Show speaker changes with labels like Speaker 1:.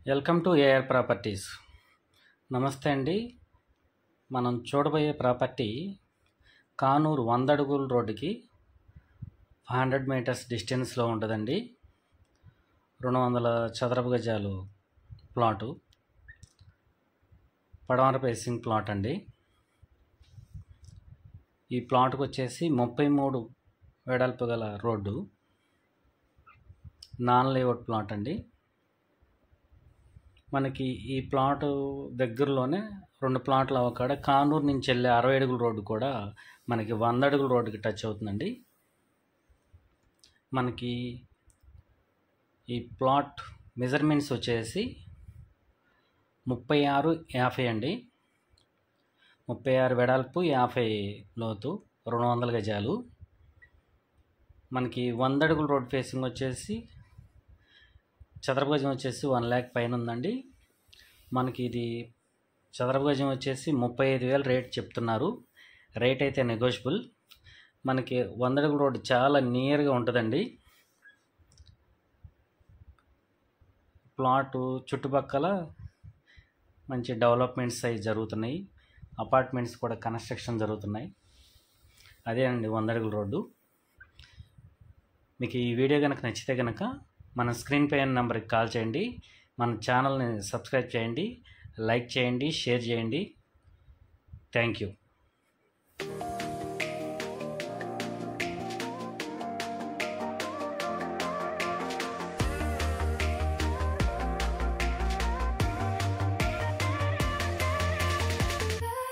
Speaker 1: Welcome to AR properties. నమస్తే అండి. మనం చూడబోయే ప్రాపర్టీ కానూరు 100 అడుగుల రోడ్డుకి 100 మీటర్స్ డిస్టెన్స్లో ఉంటుందండి. 200 చదరపు గజాలు ప్లాటు, పడమర ఫేసింగ్ ప్లాట్ అండి. ఈ ప్లాట్కి వచ్చేసి 33 వెడల్పు గల రోడ్డు, నాన్ లేఅవుట్ ప్లాట్ అండి. మనకి ఈ ప్లాట్ దగ్గరలోనే 2 ప్లాట్లు అవకాడ కానూరు నుంచి వెళ్ళే 60 అడుగుల రోడ్డు కూడా మనకి 100 అడుగుల రోడ్డుకి టచ్ అవుతుందండి. మనకి ఈ ప్లాట్ మెజర్మెంట్స్ వచ్చేసి 36-50 అండి. 36 వెడల్పు, 50 లోతు, 200 గజాలు. మనకి 100 అడుగుల రోడ్ ఫేసింగ్ వచ్చేసి చదరపు గజం వచ్చేసి 1 lakh పైన ఉందండి. మనకి ఇది చదరపు గజం వచ్చేసి 35,000 రేట్ చెప్తున్నారు. రేట్ అయితే నెగోషియబుల్. మనకి 100 అడుగుల రోడ్డు చాలా నియర్గా ఉంటుందండి. ప్లాటు చుట్టుపక్కల మంచి డెవలప్మెంట్స్ అవి జరుగుతున్నాయి. అపార్ట్మెంట్స్ కూడా కన్స్ట్రక్షన్ జరుగుతున్నాయి. అదే అండి 100 అడుగుల రోడ్డు. మీకు ఈ వీడియో కనుక నచ్చితే కనుక మన స్క్రీన్ పై నెంబర్కి కాల్ చేయండి. మన ఛానల్ని సబ్స్క్రైబ్ చేయండి, లైక్ చేయండి, షేర్ చేయండి. Thank you.